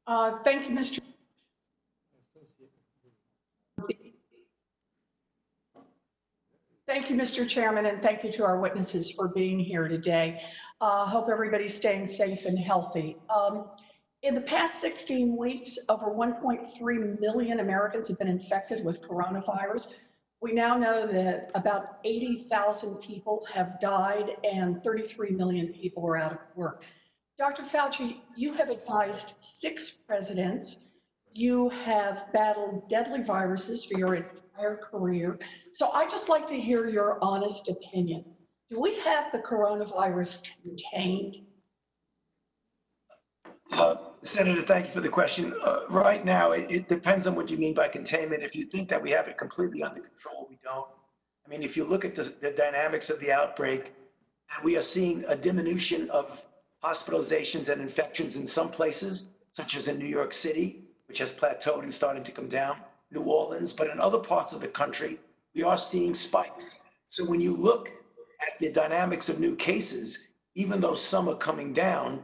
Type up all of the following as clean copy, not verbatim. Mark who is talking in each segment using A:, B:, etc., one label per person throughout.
A: Thank you, Mr. Thank you, Mr. Chairman, and thank you to our witnesses for being here today. Hope everybody's staying safe and healthy. In the past 16 weeks, over 1.3 million Americans have been infected with coronavirus. We now know that about 80,000 people have died and 33 million people are out of work. Dr. Fauci, you have advised 6 presidents. You have battled deadly viruses for your entire career. So I'd just like to hear your honest opinion. Do we have the coronavirus contained?
B: Senator, thank you for the question. Right now, it depends on what you mean by containment. If you think that we have it completely under control, we don't. I mean, if you look at the dynamics of the outbreak, we are seeing a diminution of hospitalizations and infections in some places, such as in New York City, which has plateaued and started to come down, New Orleans, but in other parts of the country, we are seeing spikes. So when you look at the dynamics of new cases, even though some are coming down,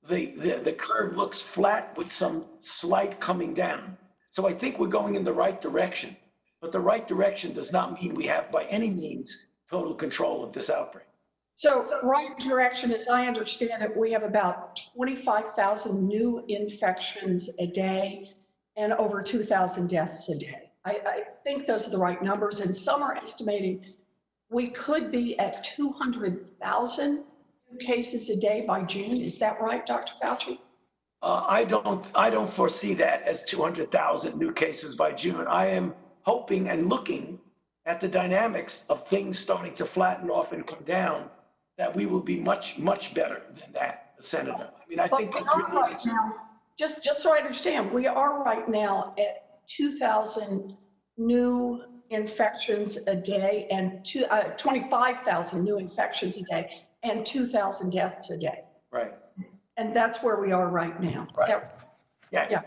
B: the curve looks flat with some slight coming down. So I think we're going in the right direction, but the right direction does not mean we have by any means total control of this outbreak.
A: So right direction, as I understand it, we have about 25,000 new infections a day and over 2,000 deaths a day. I think those are the right numbers, and some are estimating we could be at 200,000 cases a day by June. Is that right, Dr. Fauci?
B: I don't foresee that as 200,000 new cases by June. I am hoping and looking at the dynamics of things starting to flatten off and come down, that we will be much, much better than that, Senator. I mean, I think that's really
A: right now, just so I understand, we are right now at 2,000 new infections a day and 25,000 new infections a day and 2,000 deaths a day.
B: Right.
A: And that's where we are right now.
B: Right.
A: So, yeah.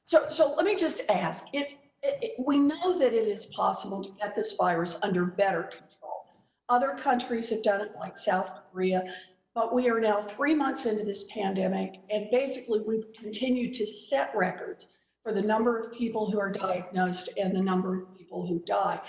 A: So let me just ask, we know that it is possible to get this virus under better control. Other countries have done it, like South Korea, but we are now 3 months into this pandemic, and basically we've continued to set records for the number of people who are diagnosed and the number of people who die.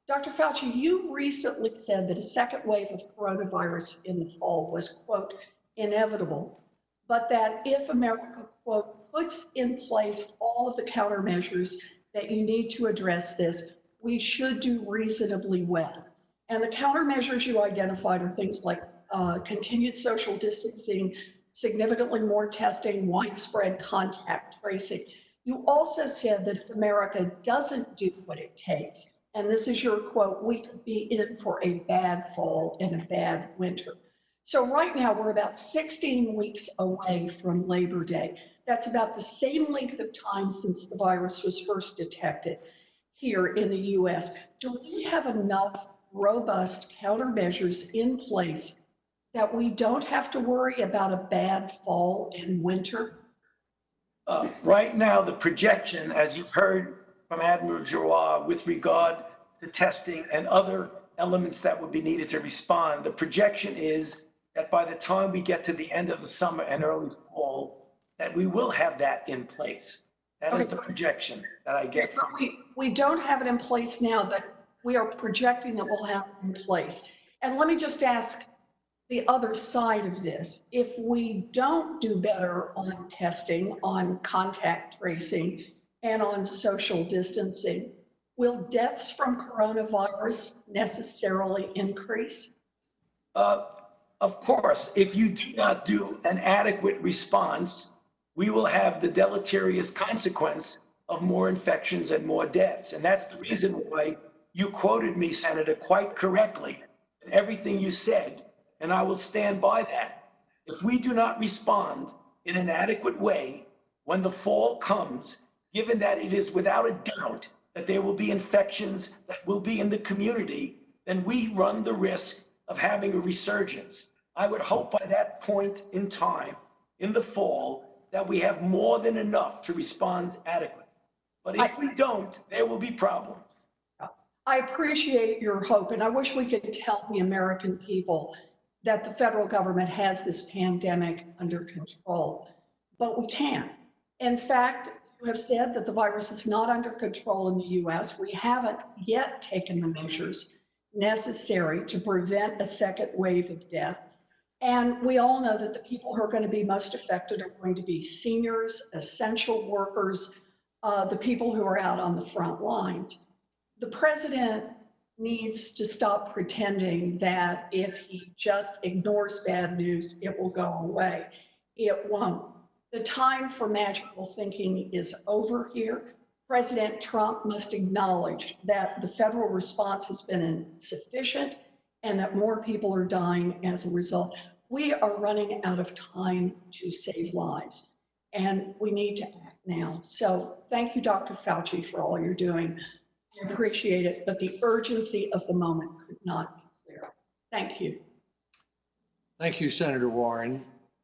A: Dr. Fauci, you recently said that a second wave of coronavirus in the fall was, quote, inevitable, but that if America, quote, puts in place all of the countermeasures that you need to address this, we should do reasonably well. And the countermeasures you identified are things like continued social distancing, significantly more testing, widespread contact tracing. You also said that if America doesn't do what it takes, and this is your quote, we could be in for a bad fall and a bad winter. So right now we're about 16 weeks away from Labor Day. That's about the same length of time since the virus was first detected here in the US. Do we have enough robust countermeasures in place that we don't have to worry about a bad fall and winter?
B: Right now, the projection, as you've heard from Admiral Giroir, with regard to testing and other elements that would be needed to respond, the projection is that by the time we get to the end of the summer and early fall, that we will have that in place. That is the projection that I get from
A: we don't have it in place now, but we are projecting that we'll have it in place. And let me just ask the other side of this. If we don't do better on testing, on contact tracing, and on social distancing, will deaths from coronavirus necessarily increase?
B: Of course, if you do not do an adequate response, we will have the deleterious consequence of more infections and more deaths. And that's the reason why you quoted me, Senator, quite correctly in everything you said, and I will stand by that. If we do not respond in an adequate way when the fall comes, given that it is without a doubt that there will be infections that will be in the community, then we run the risk of having a resurgence. I would hope by that point in time, in the fall, that we have more than enough to respond adequately. But if we don't, there will be problems.
A: I appreciate your hope, and I wish we could tell the American people that the federal government has this pandemic under control, but we can't. In fact, you have said that the virus is not under control in the US. We haven't yet taken the measures necessary to prevent a second wave of death. And we all know that the people who are going to be most affected are going to be seniors, essential workers, the people who are out on the front lines. The president needs to stop pretending that if he just ignores bad news, it will go away. It won't. The time for magical thinking is over here. President Trump must acknowledge that the federal response has been insufficient and that more people are dying as a result. We are running out of time to save lives, and we need to act now. So thank you, Dr. Fauci, for all you're doing. I appreciate it, but the urgency of the moment could not be clearer. Thank you.
C: Thank you, Senator Warren.